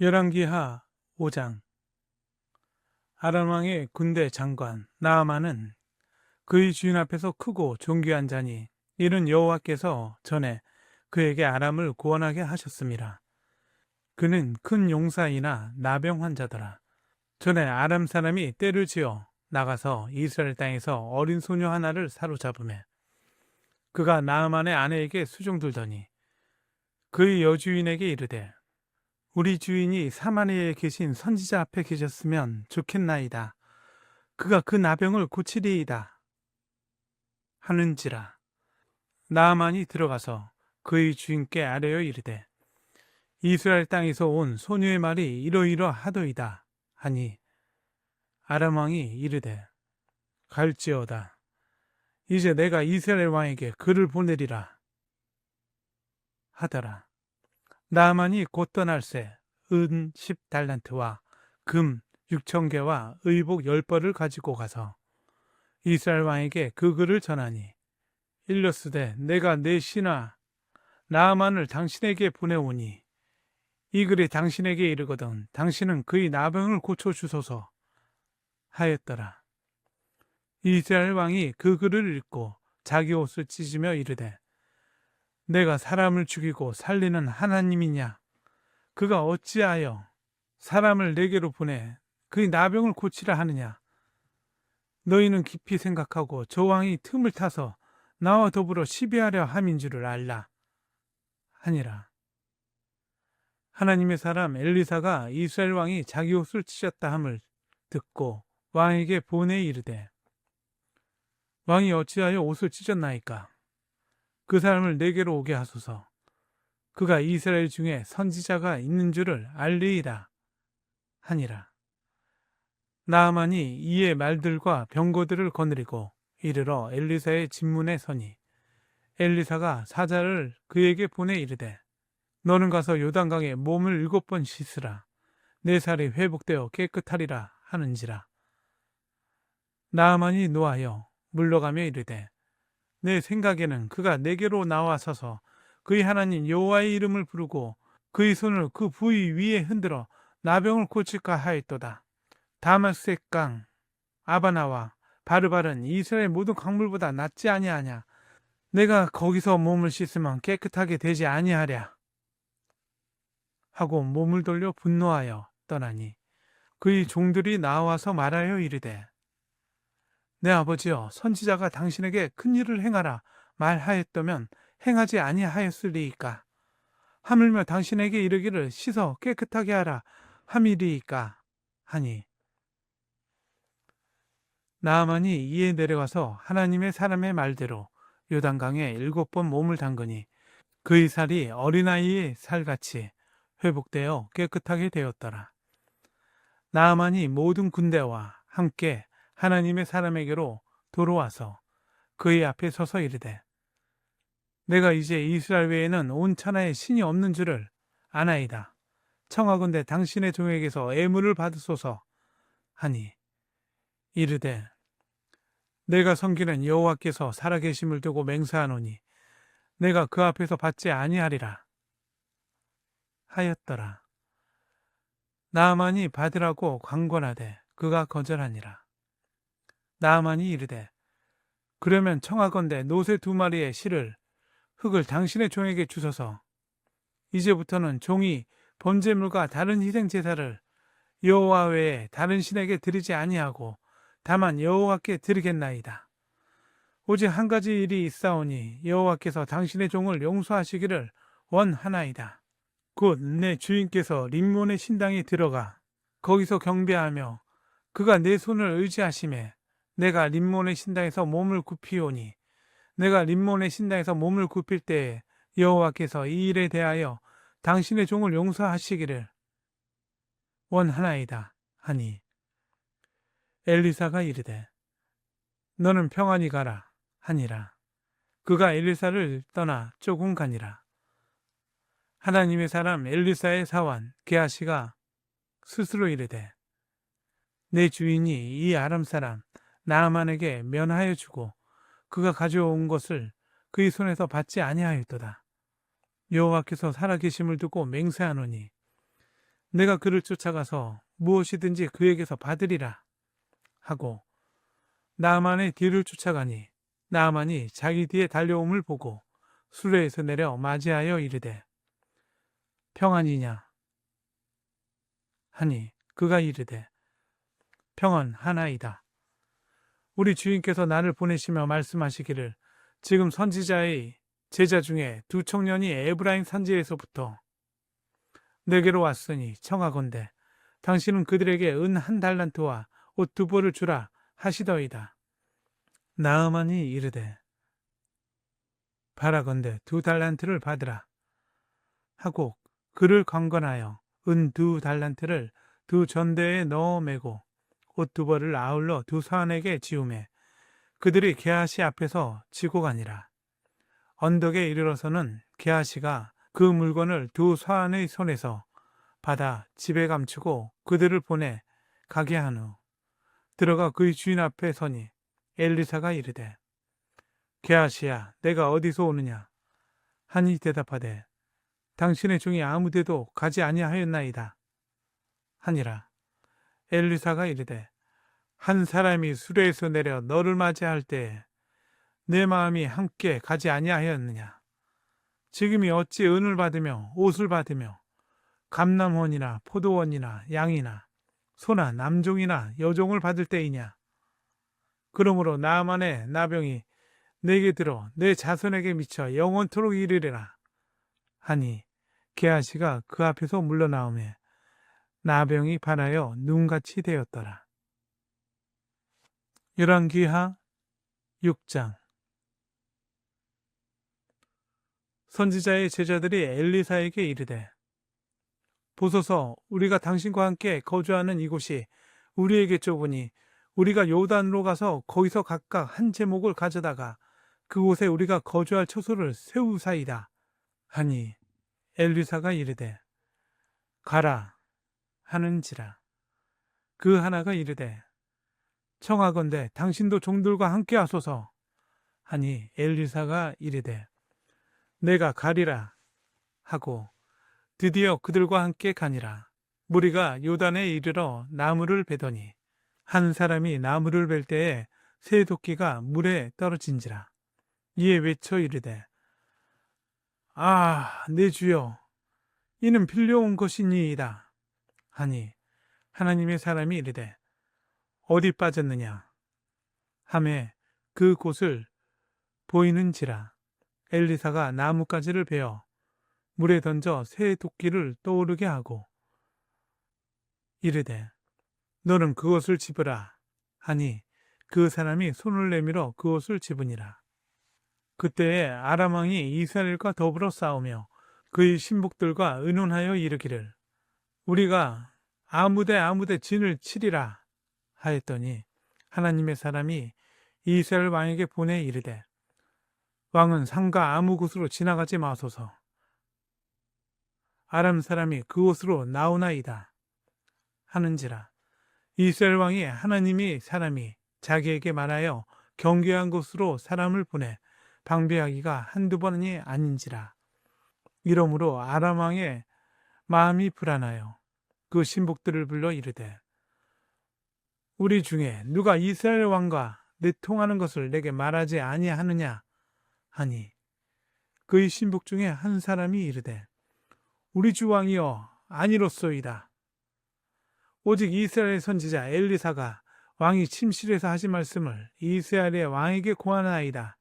열왕기하 5장. 아람 왕의 군대 장관 나아만은 그의 주인 앞에서 크고 존귀한 자니 이는 여호와께서 전에 그에게 아람을 구원하게 하셨습니다. 그는 큰 용사이나 나병 환자더라. 전에 아람 사람이 떼를 지어 나가서 이스라엘 땅에서 어린 소녀 하나를 사로잡으매 그가 나아만의 아내에게 수종들더니 그의 여주인에게 이르되 우리 주인이 사마리아에 계신 선지자 앞에 계셨으면 좋겠나이다. 그가 그 나병을 고치리이다. 하는지라. 나아만이 들어가서 그의 주인께 아뢰어 이르되 이스라엘 땅에서 온 소녀의 말이 이러이러하도이다 하니 아람 왕이 이르되 갈지어다. 이제 내가 이스라엘 왕에게 글을 보내리라 하더라. 나아만이 곧 떠날새 은 10달란트와 금 6,000개와 의복 10벌을 가지고 가서 이스라엘 왕에게 그 글을 전하니 일렀으되 내가 내 신하 나아만을 당신에게 보내오니 이 글이 당신에게 이르거든 당신은 그의 나병을 고쳐주소서 하였더라. 이스라엘 왕이 그 글을 읽고 자기 옷을 찢으며 이르되 내가 사람을 죽이고 살리는 하나님이냐? 그가 어찌하여 사람을 내게로 보내 그의 나병을 고치라 하느냐? 너희는 깊이 생각하고 저 왕이 틈을 타서 나와 더불어 시비하려 함인 줄을 알라 하니라. 하나님의 사람 엘리사가 이스라엘 왕이 자기 옷을 찢었다 함을 듣고 왕에게 보내 이르되 왕이 어찌하여 옷을 찢었나이까? 그 사람을 내게로 오게 하소서. 그가 이스라엘 중에 선지자가 있는 줄을 알리이다 하니라. 나아만이 이에 말들과 병거들을 거느리고 이르러 엘리사의 집문에 서니 엘리사가 사자를 그에게 보내 이르되 너는 가서 요단강에 몸을 7번 씻으라. 내 살이 회복되어 깨끗하리라 하는지라. 나아만이 노하여 물러가며 이르되 내 생각에는 그가 내게로 나와서서 그의 하나님 여호와의 이름을 부르고 그의 손을 그 부위 위에 흔들어 나병을 고칠까 하였도다. 다마색 강 아바나와 바르바른 이스라엘 모든 강물보다 낫지 아니하냐? 내가 거기서 몸을 씻으면 깨끗하게 되지 아니하랴 하고 몸을 돌려 분노하여 떠나니 그의 종들이 나와서 말하여 이르되 내 아버지여 선지자가 당신에게 큰 일을 행하라 말하였다면 행하지 아니하였으리이까? 하물며 당신에게 이르기를 씻어 깨끗하게 하라 함이리이까? 하니 나아만이 이에 내려가서 하나님의 사람의 말대로 요단강에 7번 몸을 담그니 그의 살이 어린아이의 살같이 회복되어 깨끗하게 되었더라. 나아만이 모든 군대와 함께 하나님의 사람에게로 돌아와서 그의 앞에 서서 이르되 내가 이제 이스라엘 외에는 온 천하에 신이 없는 줄을 아나이다. 청하건대 당신의 종에게서 애물을 받으소서 하니 이르되 내가 섬기는 여호와께서 살아계심을 두고 맹세하노니 내가 그 앞에서 받지 아니하리라 하였더라. 나아만이 받으라고 강권하되 그가 거절하니라. 나아만이 이르되 그러면 청하건대 노새 2마리의 실을 흙을 당신의 종에게 주소서. 이제부터는 종이 번제물과 다른 희생 제사를 여호와 외에 다른 신에게 드리지 아니하고 다만 여호와께 드리겠나이다. 오직 한 가지 일이 있사오니 여호와께서 당신의 종을 용서하시기를 원하나이다. 곧 내 주인께서 림몬의 신당에 들어가 거기서 경배하며 그가 내 손을 의지하심에 내가 림몬의 신당에서 몸을 굽히오니 내가 림몬의 신당에서 몸을 굽힐 때에 여호와께서 이 일에 대하여 당신의 종을 용서하시기를 원하나이다 하니 엘리사가 이르되 너는 평안히 가라 하니라. 그가 엘리사를 떠나 조금 가니라. 하나님의 사람 엘리사의 사환 게하시가 스스로 이르되 내 주인이 이 아람 사람 나아만에게 면하여 주고 그가 가져온 것을 그의 손에서 받지 아니하였도다. 여호와께서 살아계심을 두고 맹세하노니 내가 그를 쫓아가서 무엇이든지 그에게서 받으리라 하고 나아만의 뒤를 쫓아가니 나아만이 자기 뒤에 달려옴을 보고 수레에서 내려 맞이하여 이르되 평안이냐 하니 그가 이르되 평안하나이다. 우리 주인께서 나를 보내시며 말씀하시기를 지금 선지자의 제자 중에 두 청년이 에브라임 산지에서부터 내게로 왔으니 청하건대 당신은 그들에게 은 한 달란트와 옷 두 벌을 주라 하시더이다. 나아만이 이르되 바라건대 두 달란트를 받으라 하고 그를 강권하여 은 두 달란트를 두 전대에 넣어 매고 옷 두 벌을 아울러 두 사환에게 지우매 그들이 게하시 앞에서 지고 가니라. 언덕에 이르러서는 게하시가 그 물건을 두 사환의 손에서 받아 집에 감추고 그들을 보내 가게 한 후 들어가 그의 주인 앞에 서니 엘리사가 이르되 게하시야 내가 어디서 오느냐 하니 대답하되 당신의 종이 아무데도 가지 아니하였나이다 하니라. 엘리사가 이르되 한 사람이 수레에서 내려 너를 맞이할 때에 내 마음이 함께 가지 아니하였느냐. 지금이 어찌 은을 받으며 옷을 받으며 감람원이나 포도원이나 양이나 소나 남종이나 여종을 받을 때이냐. 그러므로 나아만의 나병이 내게 들어 내 자손에게 미쳐 영원토록 이르리라 하니 게하시가 그 앞에서 물러나오매 나병이 반하여 눈같이 되었더라. 열왕기하 6장. 선지자의 제자들이 엘리사에게 이르되 보소서 우리가 당신과 함께 거주하는 이곳이 우리에게 좁으니 우리가 요단으로 가서 거기서 각각 한 제목을 가져다가 그곳에 우리가 거주할 처소를 세우사이다 하니 엘리사가 이르되 가라 하는지라. 그 하나가 이르되 청하건대 당신도 종들과 함께 하소서 하니 엘리사가 이르되 내가 가리라 하고 드디어 그들과 함께 가니라. 무리가 요단에 이르러 나무를 베더니 한 사람이 나무를 벨 때에 새 도끼가 물에 떨어진지라. 이에 외쳐 이르되 내 주여 이는 빌려온 것이니이다 하니 하나님의 사람이 이르되 어디 빠졌느냐 하매 그 곳을 보이는지라. 엘리사가 나뭇가지를 베어 물에 던져 새 도끼를 떠오르게 하고 이르되 너는 그것을 집으라 하니 그 사람이 손을 내밀어 그것을 집으니라. 그때에 아람 왕이 이스라엘과 더불어 싸우며 그의 신복들과 의논하여 이르기를 우리가 아무데 진을 치리라 하였더니 하나님의 사람이 이스라엘 왕에게 보내 이르되 왕은 상가 아무 곳으로 지나가지 마소서. 아람 사람이 그곳으로 나오나이다 하는지라. 이스라엘 왕이 하나님의 사람이 자기에게 말하여 경계한 곳으로 사람을 보내 방비하기가 한두 번이 아닌지라. 이러므로 아람 왕의 마음이 불안하여 그 신복들을 불러 이르되 우리 중에 누가 이스라엘 왕과 내통하는 것을 내게 말하지 아니하느냐 하니 그의 신복 중에 한 사람이 이르되 우리 주 왕이여 아니로소이다. 오직 이스라엘 선지자 엘리사가 왕이 침실에서 하신 말씀을 이스라엘의 왕에게 고하나이다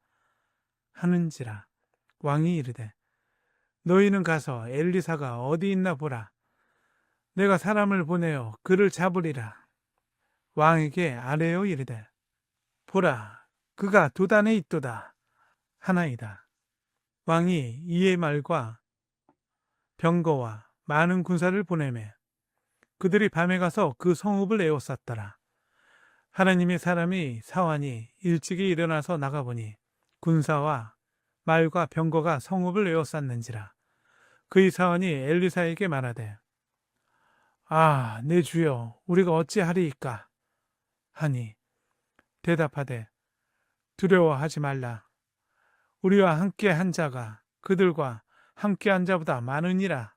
하는지라. 왕이 이르되 너희는 가서 엘리사가 어디 있나 보라. 내가 사람을 보내어 그를 잡으리라. 왕에게 아뢰어 이르되 보라 그가 도단에 있도다 하나이다. 왕이 이의 말과 병거와 많은 군사를 보내매 그들이 밤에 가서 그 성읍을 에워쌌더라. 하나님의 사람이 사환이 일찍이 일어나서 나가보니 군사와 말과 병거가 성읍을 에워쌌는지라. 그의 사환이 엘리사에게 말하되 내 주여 우리가 어찌하리이까 하니 대답하되 두려워하지 말라. 우리와 함께 한 자가 그들과 함께 한 자보다 많으니라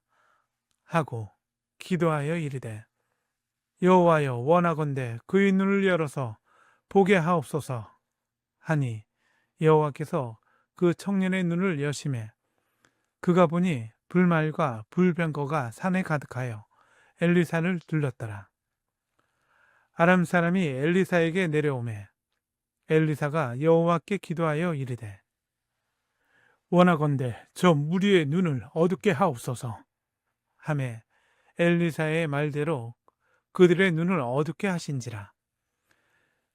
하고 기도하여 이르되 여호와여 원하건대 그의 눈을 열어서 보게 하옵소서 하니 여호와께서 그 청년의 눈을 여심해 그가 보니 불말과 불병거가 산에 가득하여 엘리사를 둘렀더라. 아람 사람이 엘리사에게 내려오매 엘리사가 여호와께 기도하여 이르되 원하건대 저 무리의 눈을 어둡게 하옵소서 하매 엘리사의 말대로 그들의 눈을 어둡게 하신지라.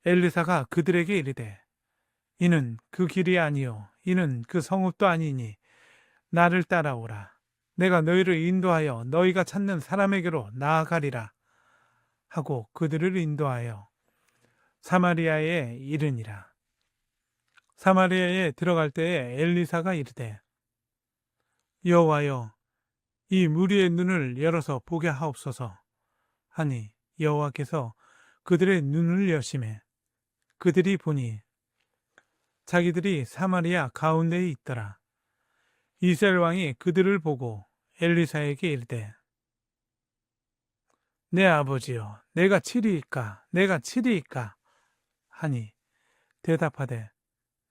엘리사가 그들에게 이르되 이는 그 길이 아니요 이는 그 성읍도 아니니 나를 따라오라. 내가 너희를 인도하여 너희가 찾는 사람에게로 나아가리라 하고 그들을 인도하여 사마리아에 이르니라. 사마리아에 들어갈 때에 엘리사가 이르되 여호와여 이 무리의 눈을 열어서 보게 하옵소서 하니 여호와께서 그들의 눈을 여심해 그들이 보니 자기들이 사마리아 가운데에 있더라. 이스라엘 왕이 그들을 보고 엘리사에게 이르되 내 아버지여 내가 치리이까 내가 치리이까 하니 대답하되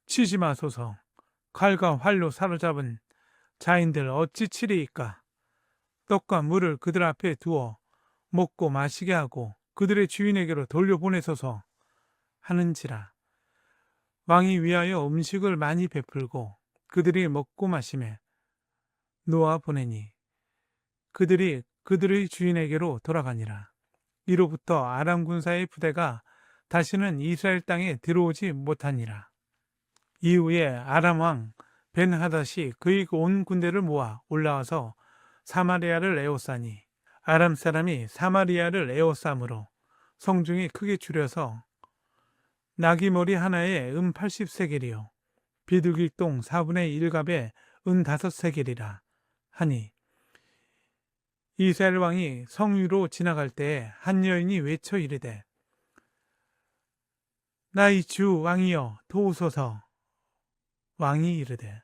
치지 마소서 칼과 활로 사로잡은 자인들 어찌 치리이까 떡과 물을 그들 앞에 두어 먹고 마시게 하고 그들의 주인에게로 돌려보내소서 하는지라. 왕이 위하여 음식을 많이 베풀고 그들이 먹고 마시매 놓아 보내니 그들이 그들의 주인에게로 돌아가니라. 이로부터 아람 군사의 부대가 다시는 이스라엘 땅에 들어오지 못하니라. 이후에 아람 왕 벤하닷이 그의 온 군대를 모아 올라와서 사마리아를 에워싸니 아람 사람이 사마리아를 에워싸므로 성중이 크게 줄여서 나귀 머리 하나에 80세겔이요 비둘기 똥 4분의 1갑에 5세겔이라 하니 이스라엘 왕이 성 위로 지나갈 때에 한 여인이 외쳐 이르되 나의 주 왕이여 도우소서. 왕이 이르되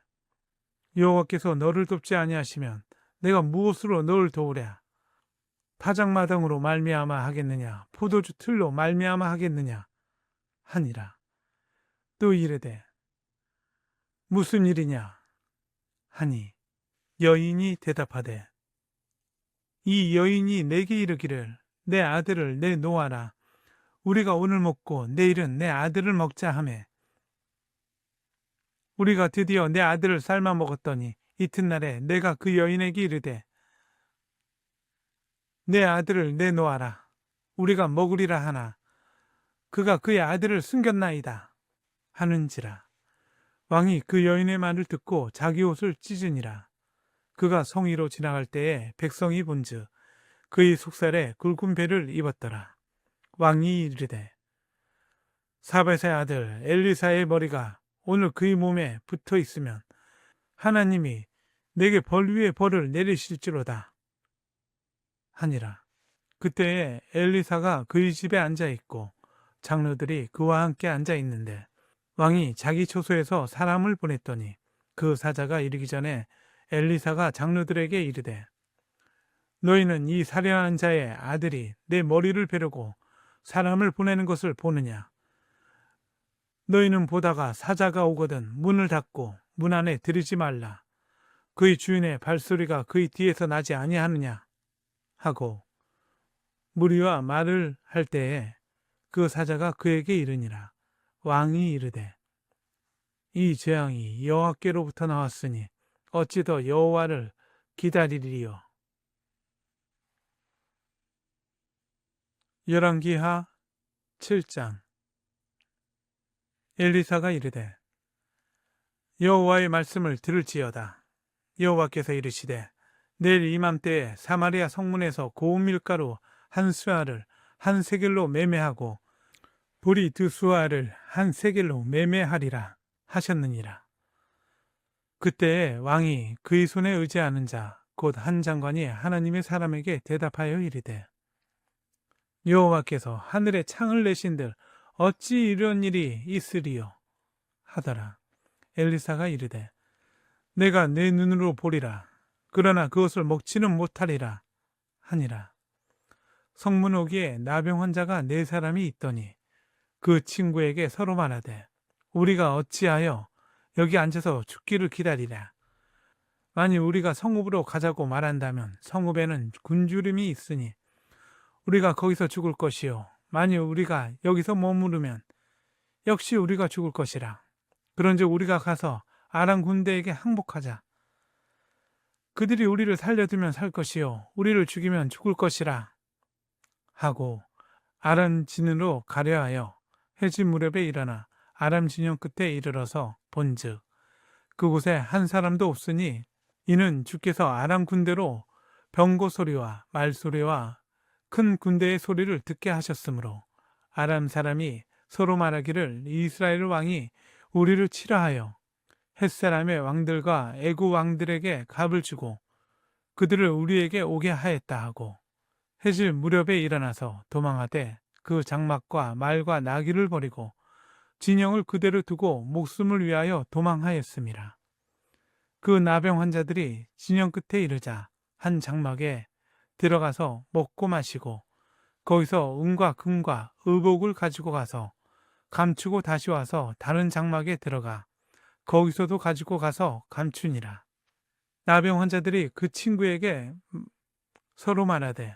여호와께서 너를 돕지 아니하시면 내가 무엇으로 너를 도우랴? 타작마당으로 말미암아 하겠느냐 포도주 틀로 말미암아 하겠느냐 하니라. 또 이르되 무슨 일이냐 하니 여인이 대답하되 이 여인이 내게 이르기를 내 아들을 내놓아라. 우리가 오늘 먹고 내일은 내 아들을 먹자 하매 우리가 드디어 내 아들을 삶아 먹었더니 이튿날에 내가 그 여인에게 이르되 내 아들을 내놓아라. 우리가 먹으리라 하나 그가 그의 아들을 숨겼나이다 하는지라. 왕이 그 여인의 말을 듣고 자기 옷을 찢으니라. 그가 성 위로 지나갈 때에 백성이 본즉 그의 속살에 굵은 배를 입었더라. 왕이 이르되 사밧의 아들 엘리사의 머리가 오늘 그의 몸에 붙어 있으면 하나님이 내게 벌 위에 벌을 내리실지로다 하니라. 그때에 엘리사가 그의 집에 앉아 있고 장로들이 그와 함께 앉아 있는데 왕이 자기 초소에서 사람을 보냈더니 그 사자가 이르기 전에 엘리사가 장로들에게 이르되 너희는 이 살인한 자의 아들이 내 머리를 베려고 사람을 보내는 것을 보느냐? 너희는 보다가 사자가 오거든 문을 닫고 문 안에 들이지 말라. 그의 주인의 발소리가 그의 뒤에서 나지 아니하느냐? 하고 무리와 말을 할 때에 그 사자가 그에게 이르니라. 왕이 이르되 이 재앙이 여호와께로부터 나왔으니 어찌 더 여호와를 기다리리요. 열왕기하 7장. 엘리사가 이르되 여호와의 말씀을 들을지어다. 여호와께서 이르시되 내일 이맘때에 사마리아 성문에서 고운 밀가루 한 수아를 한 세겔로 매매하고 보리 두 수아를 한 세겔로 매매하리라 하셨느니라. 그때에 왕이 그의 손에 의지하는 자 곧 한 장관이 하나님의 사람에게 대답하여 이르되 여호와께서 하늘에 창을 내신들 어찌 이런 일이 있으리요 하더라. 엘리사가 이르되 내가 내 눈으로 보리라. 그러나 그것을 먹지는 못하리라 하니라. 성문 오기에 나병 환자가 4사람이 있더니 그 친구에게 서로 말하되 우리가 어찌하여 여기 앉아서 죽기를 기다리랴. 만일 우리가 성읍으로 가자고 말한다면 성읍에는 굶주림이 있으니 우리가 거기서 죽을 것이요. 만일 우리가 여기서 머무르면 역시 우리가 죽을 것이라. 그런즉 우리가 가서 아람 군대에게 항복하자. 그들이 우리를 살려두면 살 것이요 우리를 죽이면 죽을 것이라 하고 아람 진으로 가려하여 해질 무렵에 일어나 아람 진영 끝에 이르러서 본즉 그곳에 한 사람도 없으니 이는 주께서 아람 군대로 병거 소리와 말소리와 큰 군대의 소리를 듣게 하셨으므로 아람 사람이 서로 말하기를 이스라엘 왕이 우리를 치라 하여 햇사람의 왕들과 애구 왕들에게 갑을 주고 그들을 우리에게 오게 하였다 하고 해질 무렵에 일어나서 도망하되 그 장막과 말과 나귀를 버리고 진영을 그대로 두고 목숨을 위하여 도망하였습니다. 그 나병 환자들이 진영 끝에 이르자 한 장막에 들어가서 먹고 마시고 거기서 은과 금과 의복을 가지고 가서 감추고 다시 와서 다른 장막에 들어가 거기서도 가지고 가서 감추니라. 나병 환자들이 그 친구에게 서로 말하되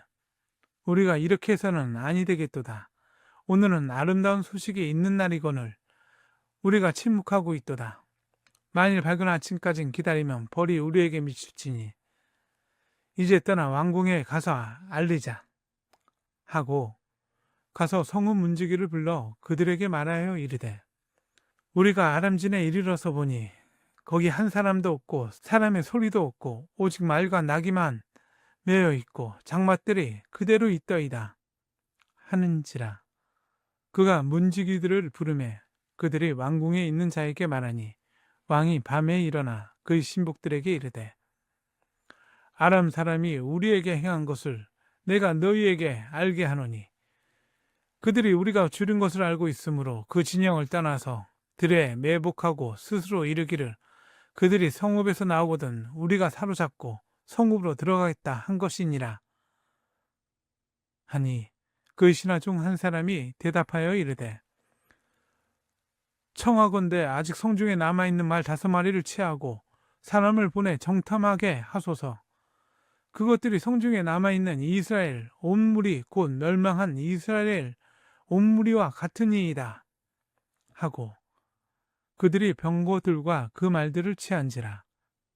우리가 이렇게 해서는 아니 되겠도다. 오늘은 아름다운 소식이 있는 날이거늘 우리가 침묵하고 있도다. 만일 밝은 아침까지 기다리면 벌이 우리에게 미치지니 이제 떠나 왕궁에 가서 알리자 하고 가서 성읍 문지기를 불러 그들에게 말하여 이르되 우리가 아람진에 이르러서 보니 거기 한 사람도 없고 사람의 소리도 없고 오직 말과 나귀만 매여 있고 장막들이 그대로 있더이다 하는지라. 그가 문지기들을 부르매 그들이 왕궁에 있는 자에게 말하니 왕이 밤에 일어나 그의 신복들에게 이르되 아람 사람이 우리에게 행한 것을 내가 너희에게 알게 하노니 그들이 우리가 줄인 것을 알고 있으므로 그 진영을 떠나서 들에 매복하고 스스로 이르기를 그들이 성읍에서 나오거든 우리가 사로잡고 성읍으로 들어가겠다 한 것이니라 하니 그 신하 중 한 사람이 대답하여 이르되 청하건대 아직 성중에 남아있는 말 5마리를 취하고 사람을 보내 정탐하게 하소서. 그것들이 성중에 남아있는 이스라엘 온 무리 곧 멸망한 이스라엘 온 무리와 같으니이다 하고 그들이 병거들과 그 말들을 취한지라.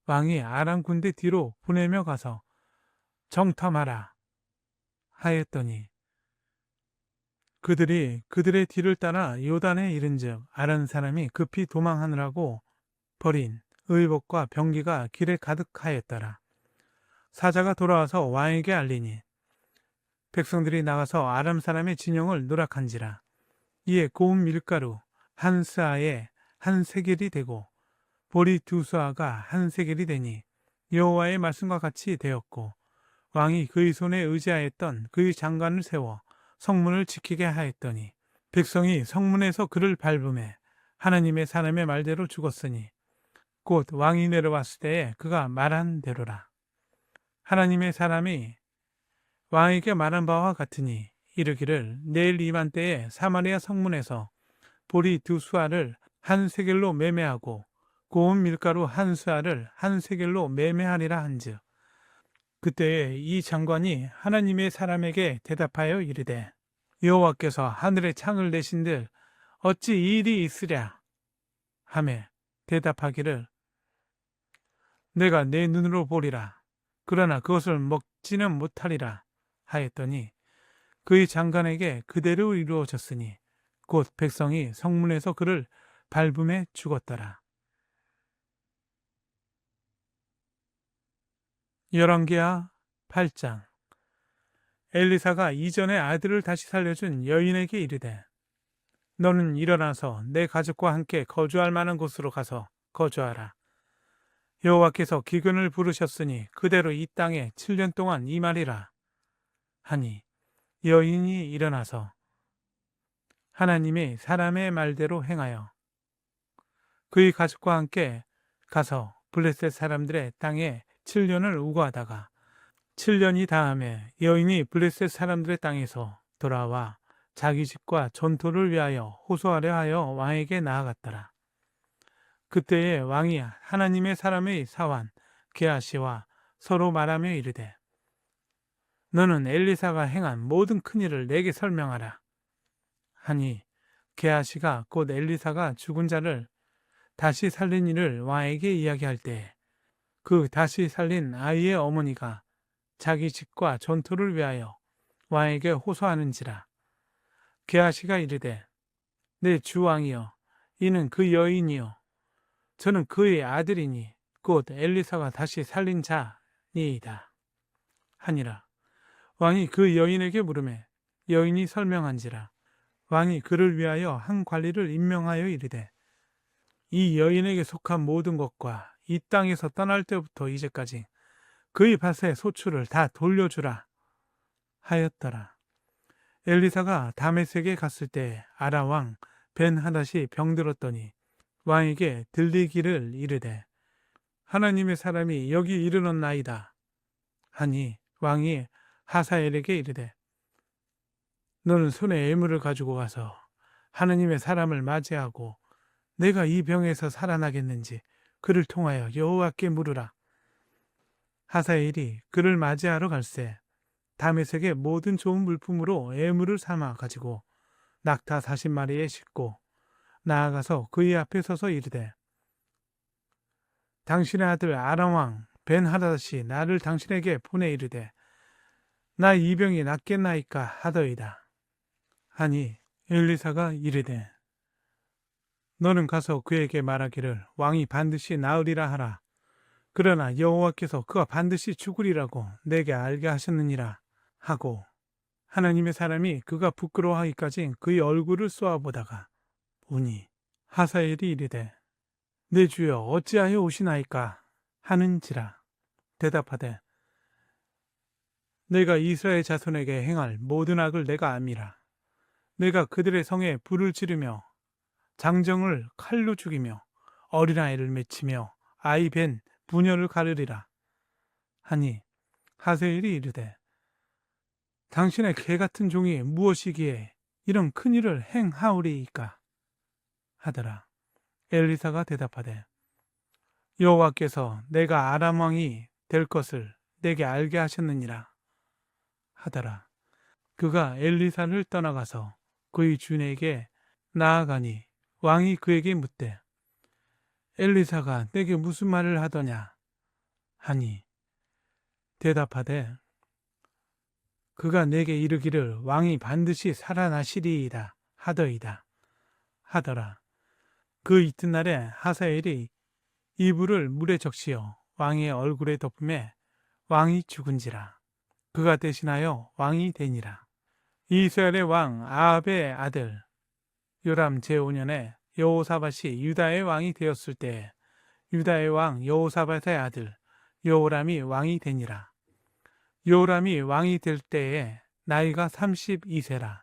왕이 아람 군대 뒤로 보내며 가서 정탐하라 하였더니 그들이 그들의 뒤를 따라 요단에 이른즉 아람 사람이 급히 도망하느라고 버린 의복과 병기가 길에 가득하였더라. 사자가 돌아와서 왕에게 알리니 백성들이 나가서 아람 사람의 진영을 누락한지라. 이에 고운 밀가루 한 스아에 한 세겔이 되고 보리 2수아가 한 세겔이 되니 여호와의 말씀과 같이 되었고 왕이 그의 손에 의지하였던 그의 장관을 세워 성문을 지키게 하였더니 백성이 성문에서 그를 밟음에 하나님의 사람의 말대로 죽었으니 곧 왕이 내려왔을 때에 그가 말한 대로라. 하나님의 사람이 왕에게 말한 바와 같으니 이르기를 내일 이맘때에 사마리아 성문에서 보리 2수아를 한 세겔로 매매하고 고운 밀가루 한 수아를 한 세겔로 매매하리라 한즉 그때에 이 장관이 하나님의 사람에게 대답하여 이르되 여호와께서 하늘에 창을 내신들 어찌 이 일이 있으랴 하매 대답하기를 내가 내 눈으로 보리라. 그러나 그것을 먹지는 못하리라 하였더니 그의 장관에게 그대로 이루어졌으니 곧 백성이 성문에서 그를 밟음에 죽었더라. 열왕기하 8장. 엘리사가 이전에 아들을 다시 살려준 여인에게 이르되 너는 일어나서 내 가족과 함께 거주할 만한 곳으로 가서 거주하라. 여호와께서 기근을 부르셨으니 그대로 이 땅에 7년 동안 임하리라 하니 여인이 일어나서 하나님의 사람의 말대로 행하여 그의 가족과 함께 가서 블레셋 사람들의 땅에 7년을 우거하다가 7년이 다음에 여인이 블레셋 사람들의 땅에서 돌아와 자기 집과 전토를 위하여 호소하려 하여 왕에게 나아갔더라. 그때에 왕이 하나님의 사람의 사환 게하시와 서로 말하며 이르되 너는 엘리사가 행한 모든 큰일을 내게 설명하라 하니 게하시가 곧 엘리사가 죽은 자를 다시 살린 일을 왕에게 이야기할 때 그 다시 살린 아이의 어머니가 자기 집과 전토를 위하여 왕에게 호소하는지라. 게하시가 이르되 내 주 왕이여 이는 그 여인이요 저는 그의 아들이니 곧 엘리사가 다시 살린 자니이다 하니라. 왕이 그 여인에게 물으매 여인이 설명한지라. 왕이 그를 위하여 한 관리를 임명하여 이르되 이 여인에게 속한 모든 것과 이 땅에서 떠날 때부터 이제까지 그의 밭의 소출을 다 돌려주라 하였더라. 엘리사가 다메섹에 갔을 때 아람 왕 벤하닷이 병들었더니 왕에게 들리기를 이르되 하나님의 사람이 여기 이르렀나이다 하니 왕이 하사엘에게 이르되 너는 손에 예물을 가지고 가서 하나님의 사람을 맞이하고 내가 이 병에서 살아나겠는지 그를 통하여 여호와께 물으라. 하사엘이 그를 맞이하러 갈새 다메섹의 모든 좋은 물품으로 예물을 삼아 가지고 낙타 40마리에 싣고 나아가서 그의 앞에 서서 이르되 당신의 아들 아람 왕 벤하닷이 나를 당신에게 보내 이르되 나 이 병이 낫겠나이까 하더이다 하니 엘리사가 이르되 너는 가서 그에게 말하기를 왕이 반드시 나으리라 하라. 그러나 여호와께서 그가 반드시 죽으리라고 내게 알게 하셨느니라 하고 하나님의 사람이 그가 부끄러워하기까지 그의 얼굴을 쏘아보다가 우니 하사엘이 이르되 내 주여 어찌하여 오시나이까 하는지라. 대답하되 내가 이스라엘 자손에게 행할 모든 악을 내가 암이라. 내가 그들의 성에 불을 지르며 장정을 칼로 죽이며 어린아이를 맺히며 아이 벤 부녀를 가르리라 하니 하세엘이 이르되 당신의 개 같은 종이 무엇이기에 이런 큰 일을 행하오리이까 하더라. 엘리사가 대답하되 여호와께서 내가 아람 왕이 될 것을 내게 알게 하셨느니라 하더라. 그가 엘리사를 떠나가서 그의 주인에게 나아가니 왕이 그에게 묻되 엘리사가 내게 무슨 말을 하더냐 하니 대답하되 그가 내게 이르기를 왕이 반드시 살아나시리이다 하더이다 하더라. 그 이튿날에 하사엘이 이불을 물에 적시어 왕의 얼굴에 덮음에 왕이 죽은지라. 그가 대신하여 왕이 되니라. 이스라엘의 왕 아합의 아들 요람 제5년에 여호사밧이 유다의 왕이 되었을 때 유다의 왕 여호사밧의 아들 여호람이 왕이 되니라. 여호람이 왕이 될 때에 나이가 32세라.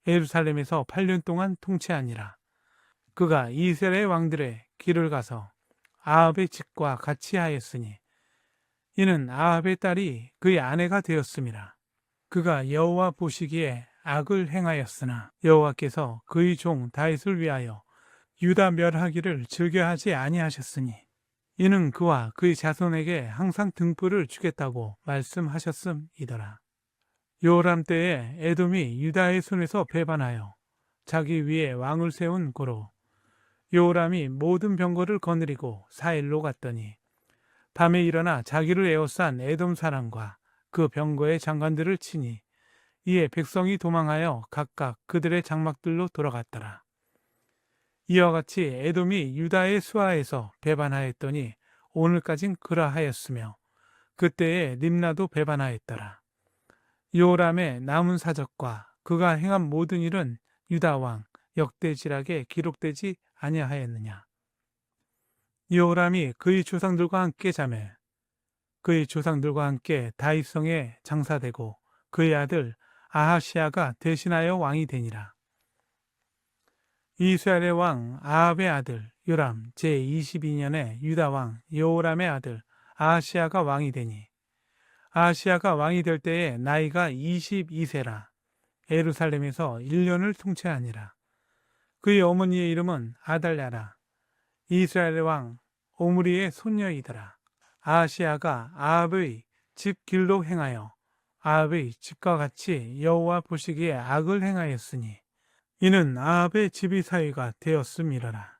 예루살렘에서 8년 동안 통치하니라. 그가 이스라엘 왕들의 길을 가서 아합의 집과 같이 하였으니 이는 아합의 딸이 그의 아내가 되었음이라. 그가 여호와 보시기에 악을 행하였으나 여호와께서 그의 종 다윗을 위하여 유다 멸하기를 즐겨하지 아니하셨으니 이는 그와 그의 자손에게 항상 등불을 주겠다고 말씀하셨음이더라. 여호람 때에 에돔이 유다의 손에서 배반하여 자기 위에 왕을 세운 고로 여호람이 모든 병거를 거느리고 사일로 갔더니 밤에 일어나 자기를 에워싼 에돔 사람과 그 병거의 장관들을 치니 이에 백성이 도망하여 각각 그들의 장막들로 돌아갔더라. 이와 같이 에돔이 유다의 수하에서 배반하였더니 오늘까진 그러하였으며 그때에 림나도 배반하였더라. 요람의 남은 사적과 그가 행한 모든 일은 유다 왕 역대지락에 기록되지 아니하였느냐. 요람이 그의 조상들과 함께 자매 그의 조상들과 함께 다윗성에 장사되고 그의 아들 아하시아가 대신하여 왕이 되니라. 이스라엘의 왕 아합의 아들 요람 제22년에 유다 왕 여호람의 아들 아하시아가 왕이 되니 아하시아가 왕이 될 때에 나이가 22세라. 예루살렘에서 1년을 통치하니라. 그의 어머니의 이름은 아달랴라. 이스라엘 왕 오므리의 손녀이더라. 아하시아가 아합의 집 길로 행하여 아합의 집과 같이 여호와 보시기에 악을 행하였으니 이는 아합의 집이 사위가 되었음이러라.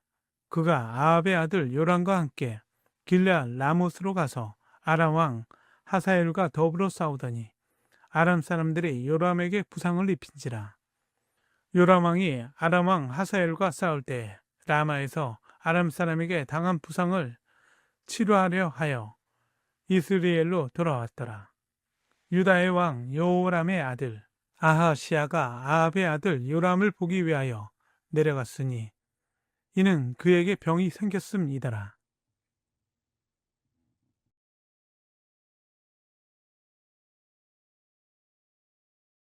그가 아합의 아들 요람과 함께 길르앗 라못으로 가서 아람 왕 하사엘과 더불어 싸우더니 아람 사람들이 요람에게 부상을 입힌지라. 요람 왕이 아람 왕 하사엘과 싸울 때 라마에서 아람 사람에게 당한 부상을 치료하려 하여 이스라엘로 돌아왔더라. 유다의 왕 여호람의 아들 아하시아가 아합의 아들 요람을 보기 위하여 내려갔으니 이는 그에게 병이 생겼음이더라.